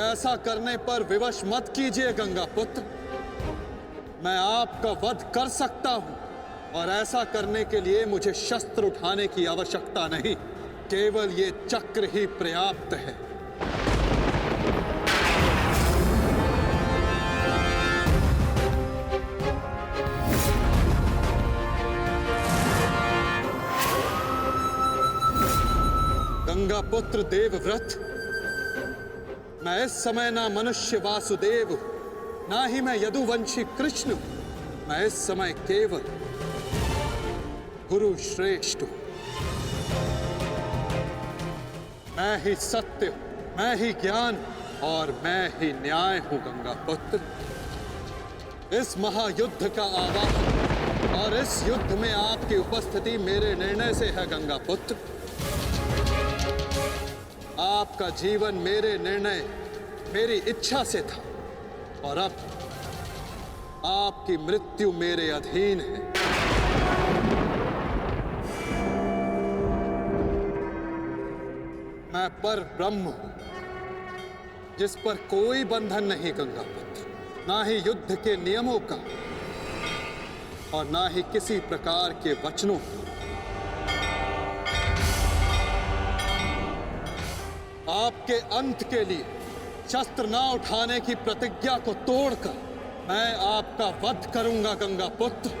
ऐसा करने पर विवश मत कीजिए गंगा पुत्र। मैं आपका वध कर सकता हूं और ऐसा करने के लिए मुझे शस्त्र उठाने की आवश्यकता नहीं, केवल ये चक्र ही पर्याप्त है। गंगा पुत्र देवव्रत, मैं इस समय ना मनुष्य वासुदेव हूं, ना ही मैं यदुवंशी कृष्ण हूं। मैं इस समय केवल गुरु श्रेष्ठ हूं। मैं ही सत्य हूं, मैं ही ज्ञान और मैं ही न्याय हूं गंगा पुत्र। इस महायुद्ध का आवाहन और इस युद्ध में आपकी उपस्थिति मेरे निर्णय से है गंगा पुत्र। आपका जीवन मेरे निर्णय, मेरी इच्छा से था और अब आपकी मृत्यु मेरे अधीन है। मैं पर ब्रह्म हूं, जिस पर कोई बंधन नहीं गंगा पुत्र, ना ही युद्ध के नियमों का और ना ही किसी प्रकार के वचनों का। आपके अंत के लिए शस्त्र ना उठाने की प्रतिज्ञा को तोड़कर मैं आपका वध करूंगा गंगा पुत्र।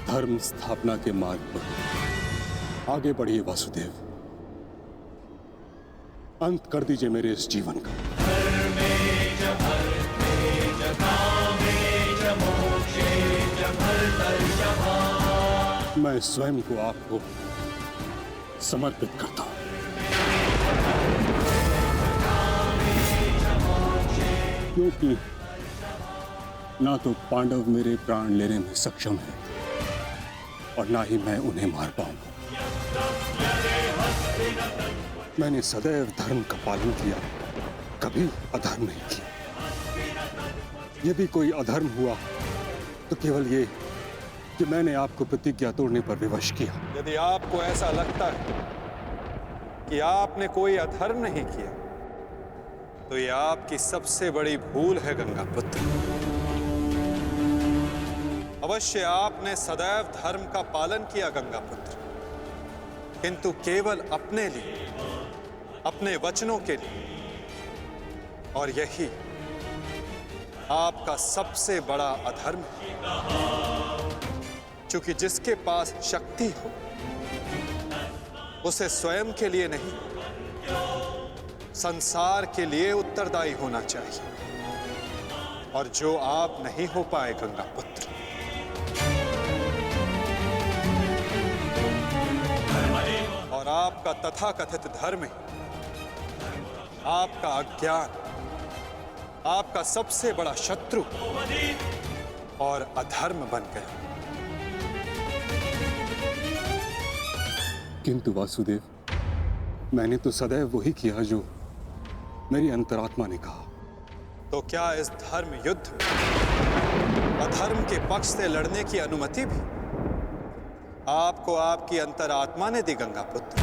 धर्म स्थापना के मार्ग पर आगे बढ़िए वासुदेव। अंत कर दीजिए मेरे इस जीवन का। मैं स्वयं को आपको समर्पित करता हूं। क्योंकि ना तो पांडव मेरे प्राण लेने में सक्षम है और ना ही मैं उन्हें मार पाऊंगा। मैंने सदैव धर्म का पालन किया, कभी अधर्म नहीं किया। यदि कोई अधर्म हुआ तो केवल ये कि मैंने आपको प्रतिज्ञा तोड़ने पर विवश किया। यदि आपको ऐसा लगता है कि आपने कोई अधर्म नहीं किया तो यह आपकी सबसे बड़ी भूल है गंगा पुत्र। अवश्य आपने सदैव धर्म का पालन किया गंगा पुत्र, किंतु केवल अपने लिए, अपने वचनों के लिए। और यही आपका सबसे बड़ा अधर्म है। क्योंकि जिसके पास शक्ति हो उसे स्वयं के लिए नहीं, संसार के लिए उत्तरदायी होना चाहिए, और जो आप नहीं हो पाए गंगा पुत्र। और आपका तथाकथित धर्म ही आपका अज्ञान, आपका सबसे बड़ा शत्रु और अधर्म बन गया। किंतु वासुदेव, मैंने तो सदैव वही किया जो मेरी अंतरात्मा ने कहा। तो क्या इस धर्म युद्ध में अधर्म के पक्ष से लड़ने की अनुमति भी आपको आपकी अंतरात्मा ने दी गंगा पुत्र?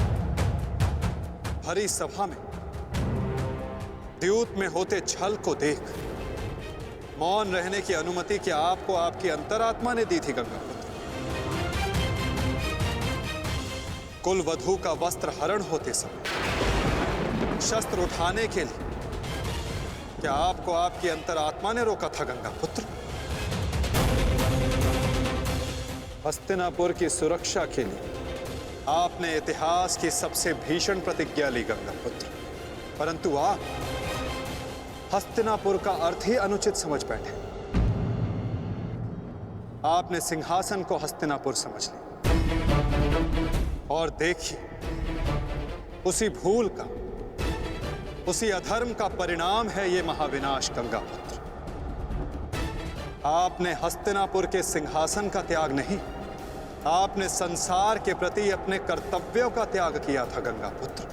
भरी सभा में द्यूत में होते छल को देख मौन रहने की अनुमति क्या आपको आपकी अंतरात्मा ने दी थी गंगापुत्र? कुल वधू का वस्त्र हरण होते समय शस्त्र उठाने के लिए क्या आपको आपकी अंतरात्मा ने रोका था गंगापुत्र? हस्तिनापुर की सुरक्षा के लिए आपने इतिहास की सबसे भीषण प्रतिज्ञा ली गंगापुत्र, परंतु आप हस्तिनापुर का अर्थ ही अनुचित समझ बैठे। आपने सिंहासन को हस्तिनापुर समझ लिया और देखिए, उसी भूल का, उसी अधर्म का परिणाम है ये महाविनाश गंगापुत्र। आपने हस्तिनापुर के सिंहासन का त्याग नहीं, आपने संसार के प्रति अपने कर्तव्यों का त्याग किया था गंगापुत्र,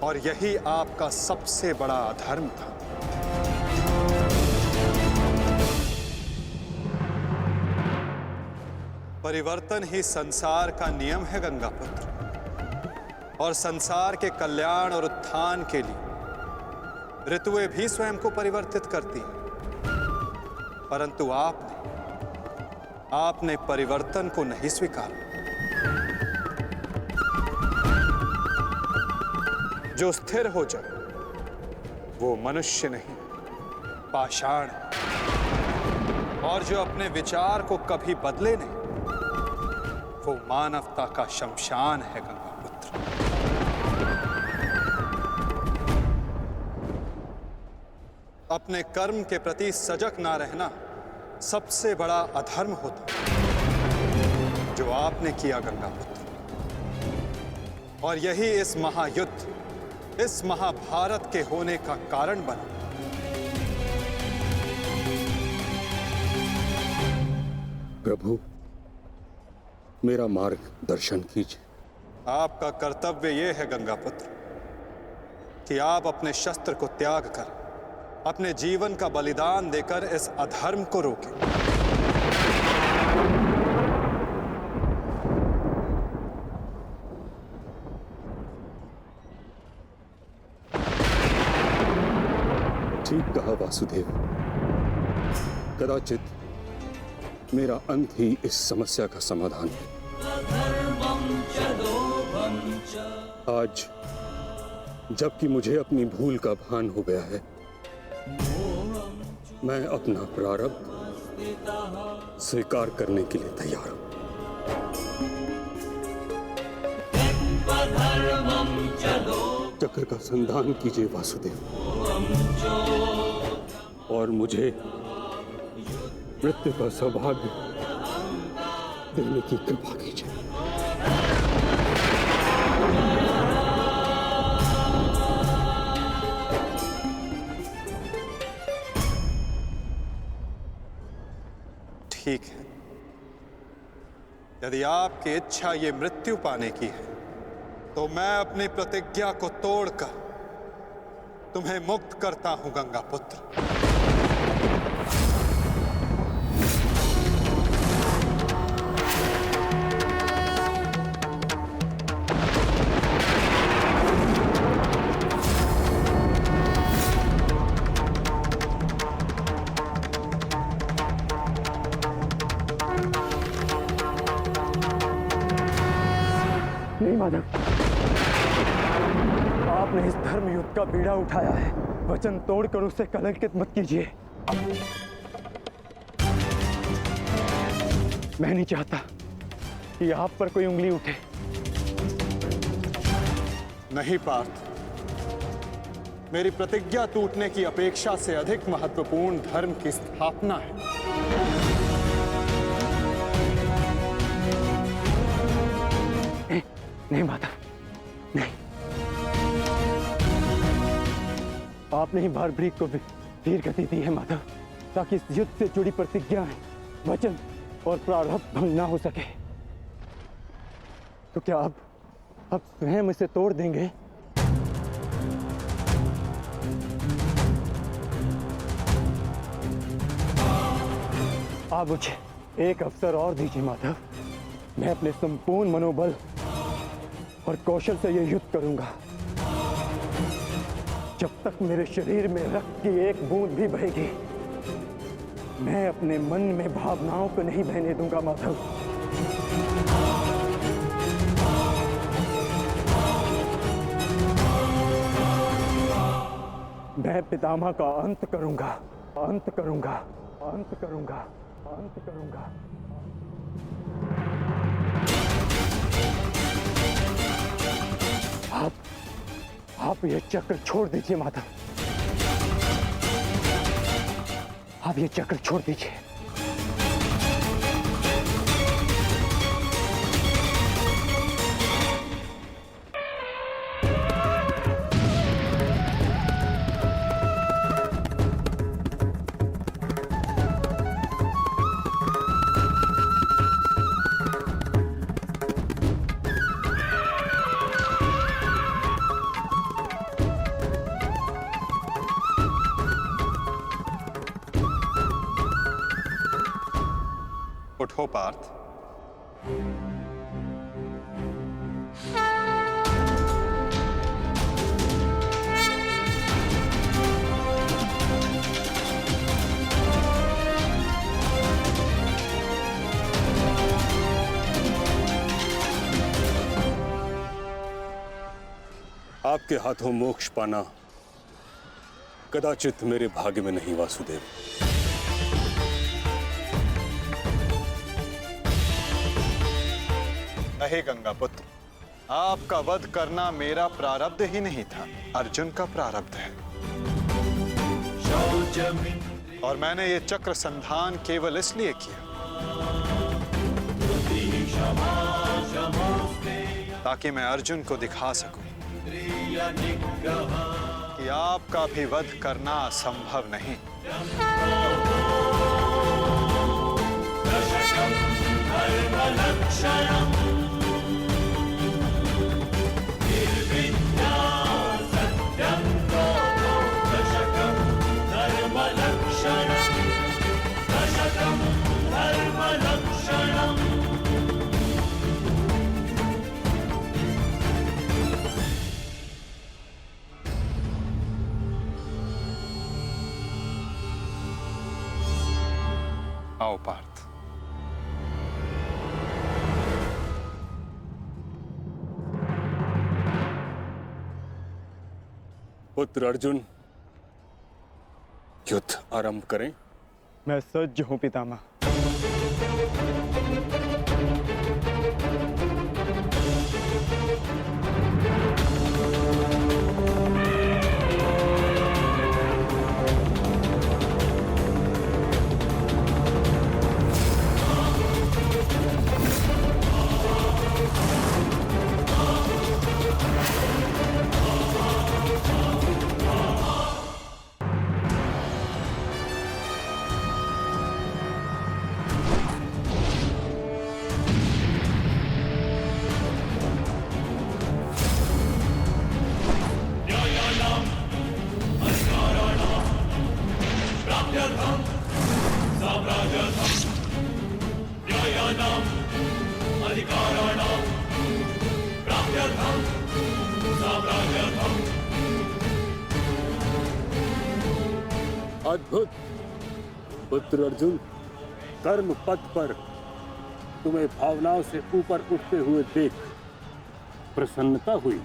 और यही आपका सबसे बड़ा अधर्म था। परिवर्तन ही संसार का नियम है गंगापुत्र, और संसार के कल्याण और उत्थान के लिए ऋतुएं भी स्वयं को परिवर्तित करती हैं, परंतु आपने परिवर्तन को नहीं स्वीकारा। जो स्थिर हो जाए वो मनुष्य नहीं, पाषाण है, और जो अपने विचार को कभी बदले नहीं वो मानवता का शमशान है गंगापुत्र। अपने कर्म के प्रति सजग ना रहना सबसे बड़ा अधर्म होता जो आपने किया गंगापुत्र, और यही इस महायुद्ध, इस महाभारत के होने का कारण बना। प्रभु, मेरा मार्ग दर्शन कीजिए। आपका कर्तव्य यह है गंगापुत्र कि आप अपने शस्त्र को त्याग कर अपने जीवन का बलिदान देकर इस अधर्म को रोकें। ठीक कहा वासुदेव। कदाचित मेरा अंत ही इस समस्या का समाधान है। आज जबकि मुझे अपनी भूल का भान हो गया है, मैं अपना प्रारब्ध स्वीकार करने के लिए तैयार हूं। चक्र का संधान कीजिए वासुदेव, और मुझे मृत्यु का सौभाग्य देने की कृपा कीजिए। ठीक है, यदि आपकी इच्छा ये मृत्यु पाने की है तो मैं अपनी प्रतिज्ञा को तोड़कर तुम्हें मुक्त करता हूं गंगापुत्र। नहीं माधव, आपने इस धर्म युद्ध का बीड़ा उठाया है, वचन तोड़कर उसे कलंकित मत कीजिए। मैं नहीं चाहता कि आप पर कोई उंगली उठे। नहीं पार्थ, मेरी प्रतिज्ञा टूटने की अपेक्षा से अधिक महत्वपूर्ण धर्म की स्थापना है। नहीं माता, नहीं। आपने ही भारभृग को वीर गति दी है माधव, ताकि इस युद्ध से जुड़ी प्रतिज्ञाएं, वचन और प्रारब्ध भंग ना हो सके। तो क्या आप स्वयं इसे तोड़ देंगे? आप मुझे एक अवसर और दीजिए माधव, मैं अपने संपूर्ण मनोबल और कौशल से यह युद्ध करूंगा। जब तक मेरे शरीर में रक्त की एक बूंद भी बहेगी, मैं अपने मन में भावनाओं को नहीं बहने दूंगा माधव। मैं पितामह का अंत करूंगा, अंत करूंगा, अंत करूंगा, अंत करूंगा। आप ये चक्र छोड़ दीजिए माधव, आप ये चक्र छोड़ दीजिए। उठो पार्थ। आपके हाथों मोक्ष पाना कदाचित मेरे भाग्य में नहीं वासुदेव। नहीं गंगा पुत्र, आपका वध करना मेरा प्रारब्ध ही नहीं था, अर्जुन का प्रारब्ध है। और मैंने ये चक्र संधान केवल इसलिए किया ताकि मैं अर्जुन को दिखा सकूं कि आपका भी वध करना असंभव नहीं। आओ पार्थ। पुत्र अर्जुन, युद्ध आरंभ करें। मैं सज्ज हूं पितामह। अद्भुत पुत्र अर्जुन, कर्म पथ पर तुम्हें भावनाओं से ऊपर उठते हुए देख प्रसन्नता हुई।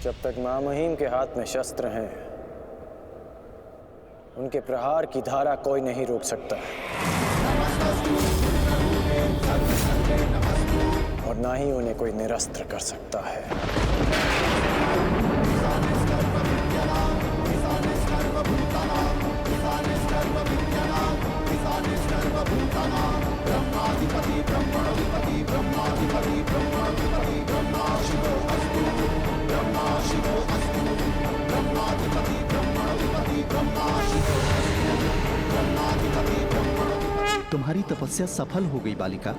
जब तक महामहिम के हाथ में शस्त्र हैं, उनके प्रहार की धारा कोई नहीं रोक सकता और ना ही उन्हें कोई निरस्त्र कर सकता है। तुम्हारी तपस्या सफल हो गई बालिका।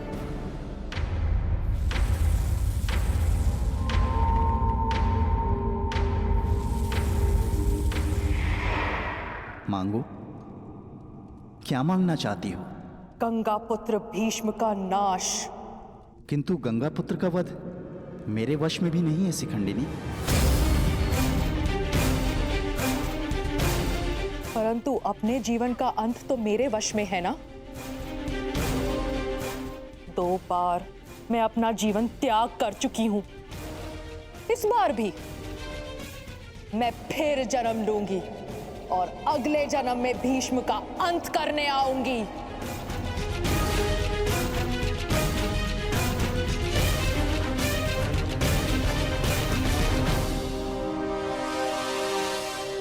मांगो, क्या मांगना चाहती हो? गंगा पुत्र भीष्म का नाश। किंतु गंगा पुत्र का वध मेरे वश में भी नहीं है शिखंडिनी। परंतु अपने जीवन का अंत तो मेरे वश में है ना। 2 बार मैं अपना जीवन त्याग कर चुकी हूं। इस बार भी मैं फिर जन्म लूंगी और अगले जन्म में भीष्म का अंत करने आऊंगी।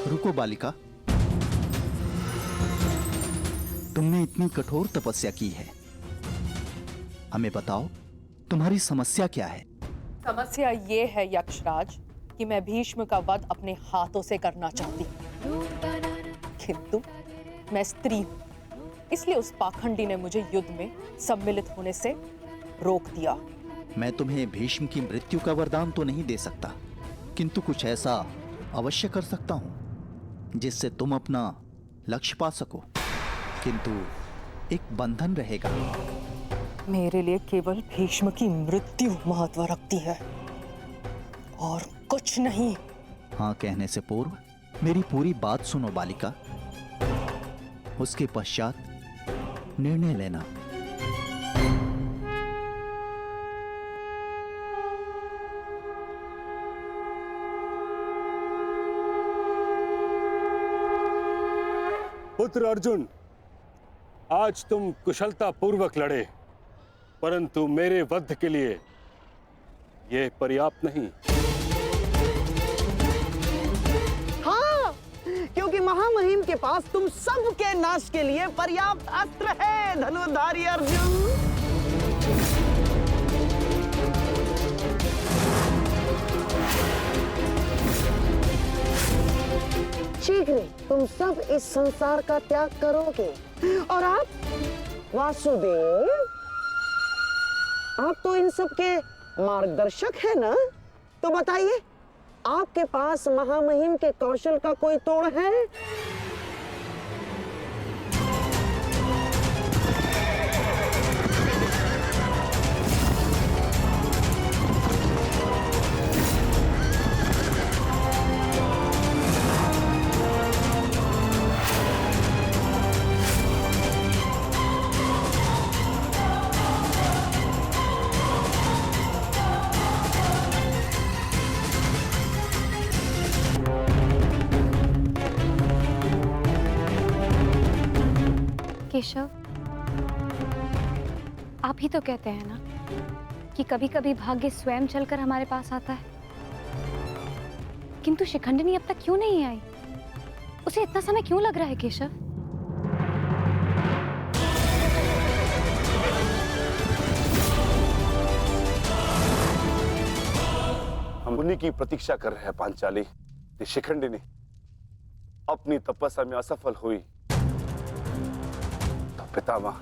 रुको बालिका, तुमने इतनी कठोर तपस्या की है, हमें बताओ तुम्हारी समस्या क्या है? समस्या ये है यक्षराज कि मैं भीष्म का वध अपने हाथों से करना चाहती हूँ, किंतु मैं स्त्री हूं, इसलिए उस पाखंडी ने मुझे युद्ध में सम्मिलित होने से रोक दिया। मैं तुम्हें भीष्म की मृत्यु का वरदान तो नहीं दे सकता, किंतु कुछ ऐसा अवश्य कर सकता हूं जिससे तुम अपना लक्ष्य पा सको, किंतु एक बंधन रहेगा। मेरे लिए केवल भीष्म की मृत्यु महत्व रखती है और कुछ नहीं। हाँ कहने से पूर्व मेरी पूरी बात सुनो बालिका, उसके पश्चात निर्णय लेना। पुत्र अर्जुन, आज तुम कुशलता पूर्वक लड़े, परंतु मेरे वध के लिए यह पर्याप्त नहीं। हाँ, क्योंकि महामहिम के पास तुम सबके नाश के लिए पर्याप्त अस्त्र है धनुर्धारी अर्जुन। शीघ्र तुम सब इस संसार का त्याग करोगे और आप वासुदेव, आप तो इन सब के मार्गदर्शक है ना, तो बताइए आपके पास महामहिम के कौशल का कोई तोड़ है? केशव, आप ही तो कहते हैं ना कि कभी कभी भाग्य स्वयं चलकर हमारे पास आता है, किंतु शिखंडिनी अब तक क्यों नहीं आई? उसे इतना समय क्यों लग रहा है केशव? हम उन्हीं की प्रतीक्षा कर रहे हैं पांचाली। कि शिखंडिनी अपनी तपस्या में असफल हुई तो पितामह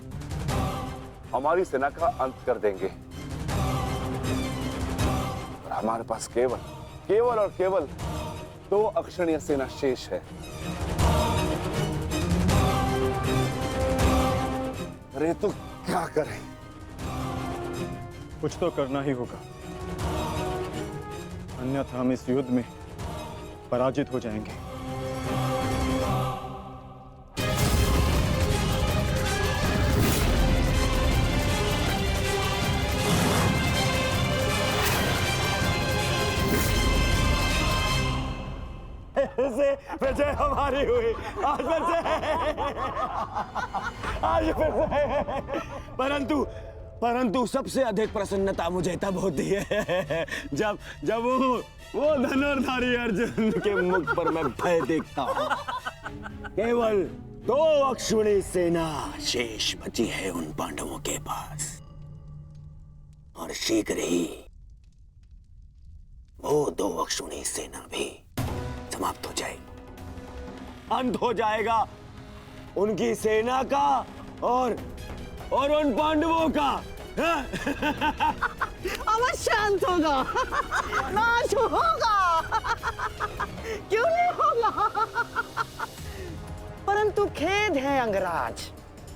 हमारी सेना का अंत कर देंगे और हमारे पास केवल और केवल 2 अक्षणीय सेना शेष है। अरे तो क्या करें? कुछ तो करना ही होगा, अन्यथा हम इस युद्ध में पराजित हो जाएंगे। विजय हमारी हुई आज फिर से। परंतु सबसे अधिक प्रसन्नता मुझे तब होती है जब वो धनुर्धारी अर्जुन के मुख पर मैं भय देखता हूँ। केवल 2 अक्षुणी सेना शेष बची है उन पांडवों के पास और शीघ्र ही वो 2 अक्षुणी सेना भी समाप्त हो जाएगी, अंत हो जाएगा उनकी सेना का और उन पांडवों का। अवश्य अंत होगा, नाश होगा, क्यों नहीं होगा? परंतु खेद है अंगराज,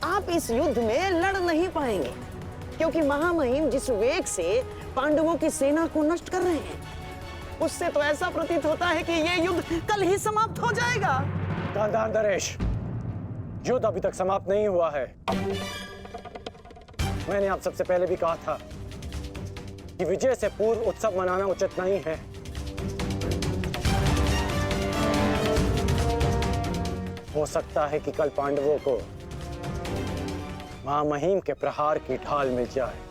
आप इस युद्ध में लड़ नहीं पाएंगे, क्योंकि महामहिम जिस वेग से पांडवों की सेना को नष्ट कर रहे हैं। उससे तो ऐसा प्रतीत होता है कि ये युद्ध कल ही समाप्त हो जाएगा। गांधार नरेश, युद्ध अभी तक समाप्त नहीं हुआ है। मैंने आप सबसे पहले भी कहा था कि विजय से पूर्व उत्सव मनाना उचित नहीं है। हो सकता है कि कल पांडवों को महामहिम के प्रहार की ढाल मिल जाए।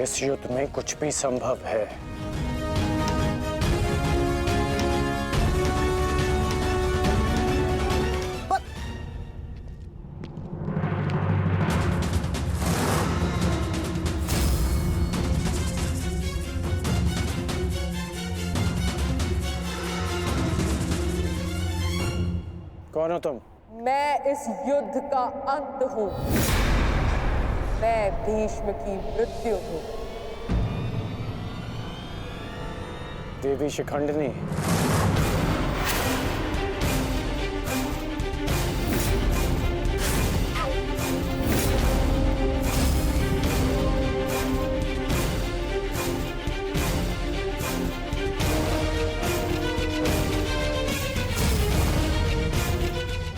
इस युद्ध में कुछ भी संभव है। कौन हो तुम? मैं इस युद्ध का अंत हूं। मैं भीष्म की मृत्यु हूं। देवी शिखंडिनी,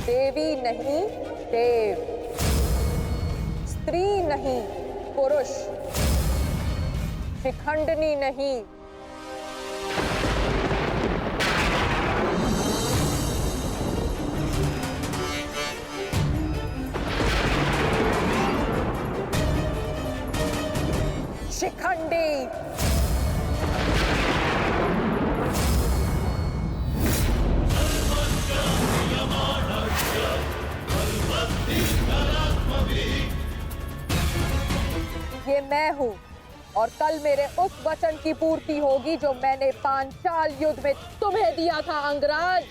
देवी नहीं, देव। स्त्री नहीं, पुरुष। शिखंडिनी नहीं। शिखंडी। ये मैं हूँ और कल मेरे उस वचन की पूर्ति होगी जो मैंने पांचाल युद्ध में तुम्हें दिया था अंगराज।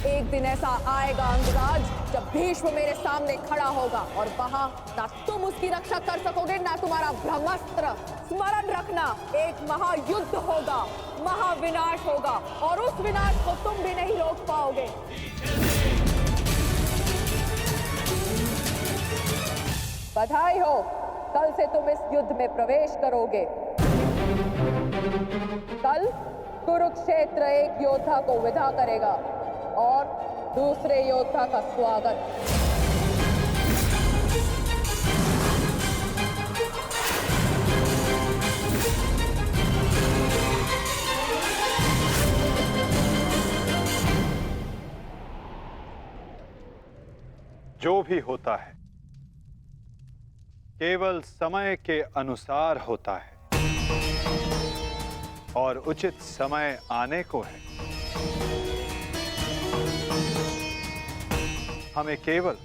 एक दिन ऐसा आएगा अंगराज जब भीष्म मेरे सामने खड़ा होगा और वहां ना तुम उसकी रक्षा कर सकोगे ना तुम्हारा ब्रह्मास्त्र। स्मरण रखना, एक महायुद्ध होगा, महाविनाश होगा और उस विनाश को तुम भी नहीं रोक पाओगे। बधाई हो, कल से तुम इस युद्ध में प्रवेश करोगे। कल कुरुक्षेत्र एक योद्धा को विदा करेगा और दूसरे योद्धा का स्वागत। जो भी होता है केवल समय के अनुसार होता है और उचित समय आने को है। हमें केवल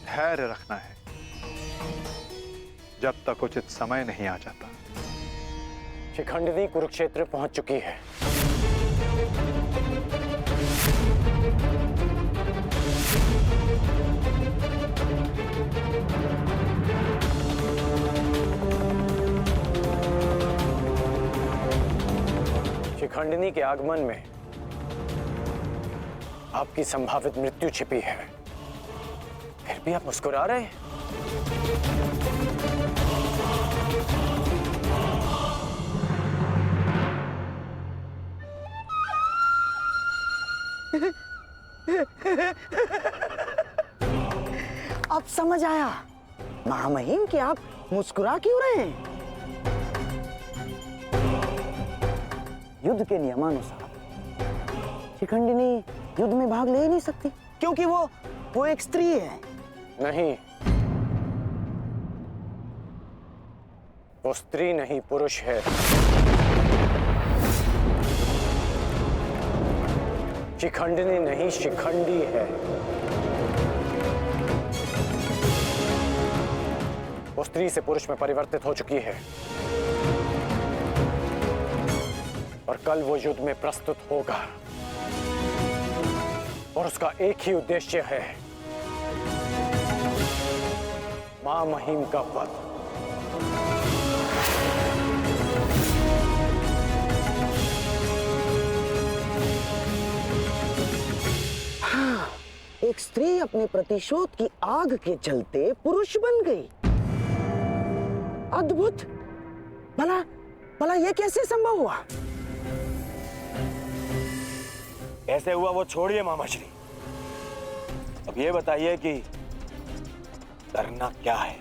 धैर्य रखना है जब तक उचित समय नहीं आ जाता। शिखंडिनी कुरुक्षेत्र पहुंच चुकी है। शिखंडिनी के आगमन में आपकी संभावित मृत्यु छिपी है, फिर भी आप मुस्कुरा रहे हैं। अब समझ आया महामहिम कि आप मुस्कुरा क्यों रहे हैं। युद्ध के नियमानुसार शिखंडिनी युद्ध में भाग ले ही नहीं सकती क्योंकि वो एक स्त्री है। नहीं, वो स्त्री नहीं पुरुष है। शिखंडिनी नहीं शिखंडी है। वो स्त्री से पुरुष में परिवर्तित हो चुकी है और कल वो युद्ध में प्रस्तुत होगा और उसका एक ही उद्देश्य है, मां महिम का वध। हाँ, एक स्त्री अपने प्रतिशोध की आग के चलते पुरुष बन गई। अद्भुत। भला भला ये कैसे संभव हुआ? कैसे हुआ वो छोड़िए मामा श्री, अब ये बताइए कि करना क्या है?